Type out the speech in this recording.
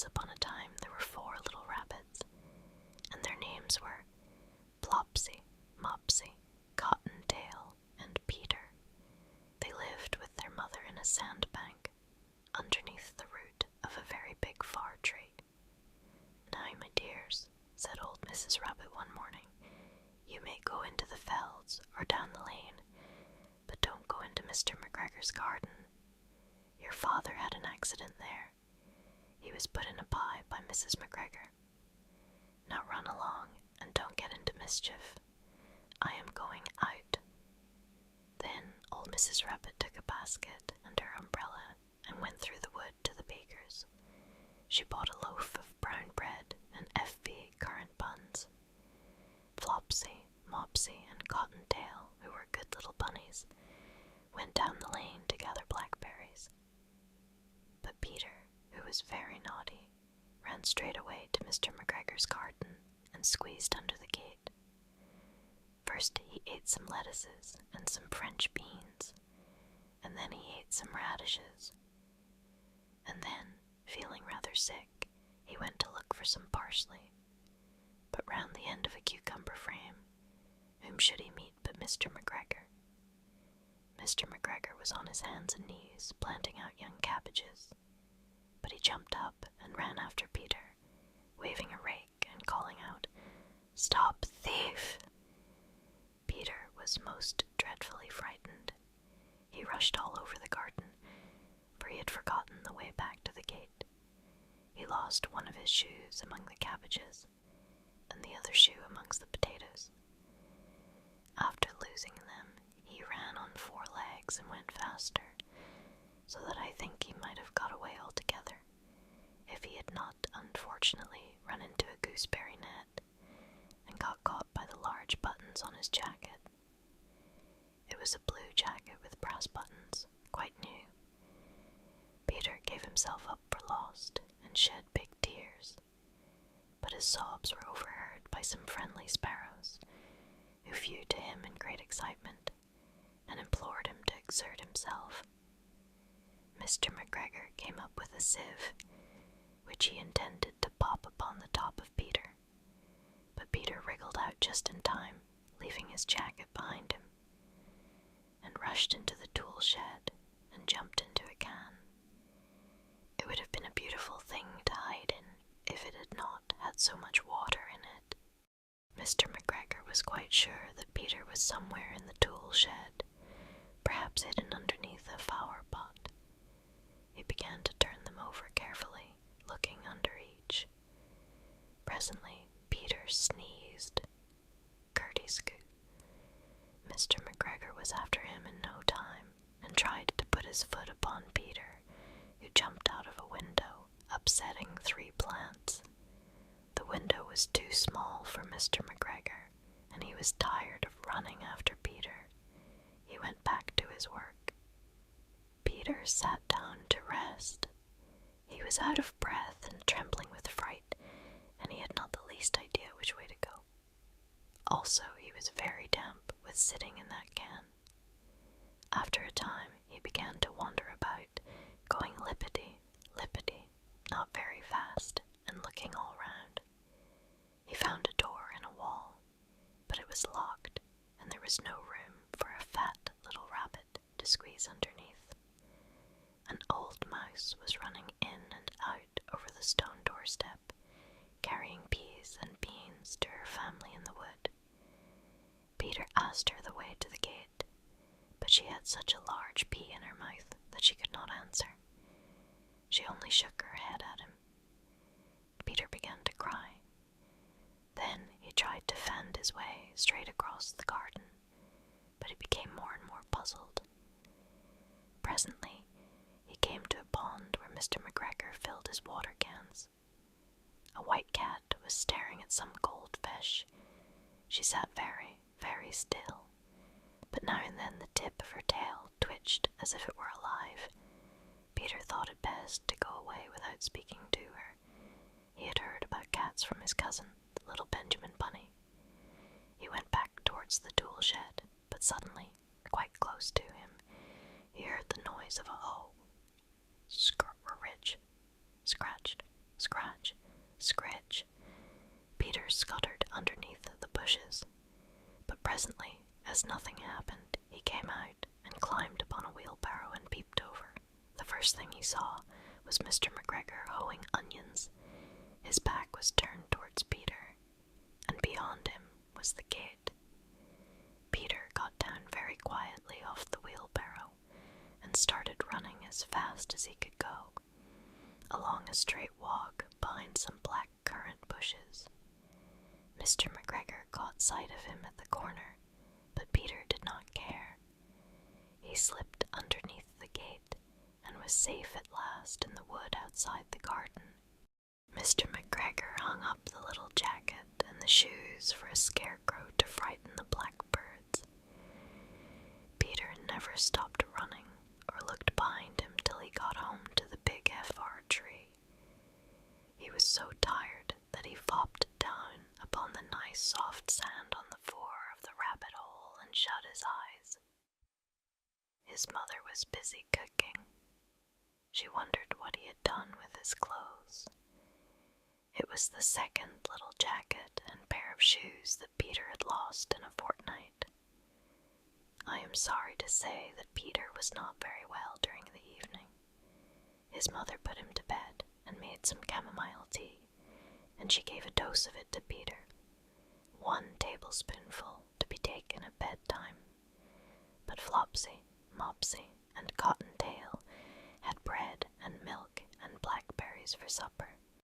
Once upon a time there were 4 little rabbits, and their names were Flopsy, Mopsy, Cottontail, and Peter. They lived with their mother in a sandbank, underneath the root of a very big fir tree. "Now, my dears," said old Mrs. Rabbit one morning, "you may go into the fields or down the lane, but don't go into Mr. McGregor's garden. Your father had an accident there. He was put in a pie by Mrs. McGregor. Now run along and don't get into mischief. I am going out." Then old Mrs. Rabbit took a basket and her umbrella and went through the wood to the baker's. She bought a loaf of brown bread and FB currant buns. Flopsy, Mopsy, and Cottontail, who were good little bunnies, went down the lane to gather blackberries. But Peter, who was very naughty, ran straight away to Mr. McGregor's garden and squeezed under the gate. First he ate some lettuces and some French beans, and then he ate some radishes. And then, feeling rather sick, he went to look for some parsley. But round the end of a cucumber frame, whom should he meet but Mr. McGregor? Mr. McGregor was on his hands and knees planting out young cabbages, but he jumped up and ran after Peter, waving a rake and calling out, "Stop, thief!" Peter was most dreadfully frightened. He rushed all over the garden, for he had forgotten the way back to the gate. He lost one of his shoes among the cabbages, and the other shoe amongst the potatoes. After losing them, he ran on 4 legs and went faster, so that I think he might have got away altogether, if he had not unfortunately run into a gooseberry net, and got caught by the large buttons on his jacket. It was a blue jacket with brass buttons, quite new. Peter gave himself up for lost, and shed big tears, but his sobs were overheard by some friendly sparrows, who flew to him in great excitement, and implored him to exert himself. Mr. McGregor came up with a sieve, which he intended to pop upon the top of Peter, but Peter wriggled out just in time, leaving his jacket behind him, and rushed into the tool shed and jumped into a can. It would have been a beautiful thing to hide in if it had not had so much water in it. Mr. McGregor was quite sure that Peter was somewhere in the tool shed, perhaps hidden underneath a flower pot. He began to turn them over carefully, looking under each. Presently Peter sneezed. Curdy-scoot. Mr. McGregor was after him in no time, and tried to put his foot upon Peter, who jumped out of a window, upsetting 3 plants. The window was too small for Mr. McGregor, and he was tired of running after Peter. He went back to his work. Peter sat down to rest. He was out of breath and trembling with fright, and he had not the least idea which way to go. Also, he was very damp with sitting in that can. After a time, he began to wander about, going lippity, lippity, not very fast, and looking all round. He found a door in a wall, but it was locked, and there was no room for a fat little rabbit to squeeze underneath. An old mouse was running in and out over the stone doorstep, carrying peas and beans to her family in the wood. Peter asked her the way to the gate, but she had such a large pea in her mouth that she could not answer. She only shook her head at him. Peter began to cry. Then he tried to fend his way straight across the garden, but he became more and more puzzled. Presently, he came to a pond where Mr. McGregor filled his water cans. A white cat was staring at some goldfish. She sat very, very still, but now and then the tip of her tail twitched as if it were alive. Peter thought it best to go away without speaking to her. He had heard about cats from his cousin, the little Benjamin Bunny. He went back towards the tool shed, but suddenly, quite close to him, he heard the noise of a hoe. Scratch, scratched, scratch. scuttered underneath the bushes. But presently, as nothing happened, he came out and climbed upon a wheelbarrow and peeped over. The first thing he saw was Mr. McGregor hoeing onions. His back was turned towards Peter, and beyond him was the gate. Peter got down very quietly off the wheelbarrow and started running as fast as he could go, along a straight walk behind some black currant bushes. Mr. McGregor caught sight of him at the corner, but Peter did not care. He slipped underneath the gate and was safe at last in the wood outside the garden. Mr. McGregor hung up the little jacket and the shoes for a scarecrow to frighten the blackbirds. Peter never stopped running or looked behind him till he got home to the big FR tree. He was so tired that he flopped down upon the nice soft sand on the floor of the rabbit hole and shut his eyes. His mother was busy cooking. She wondered what he had done with his clothes. It was the second little jacket and pair of shoes that Peter had lost in a fortnight. I am sorry to say that Peter was not very well during the evening. His mother put him to bed and made some chamomile tea, and she gave a dose of it to Peter, 1 tablespoonful to be taken at bedtime. But Flopsy, Mopsy, and Cottontail had bread and milk and blackberries for supper.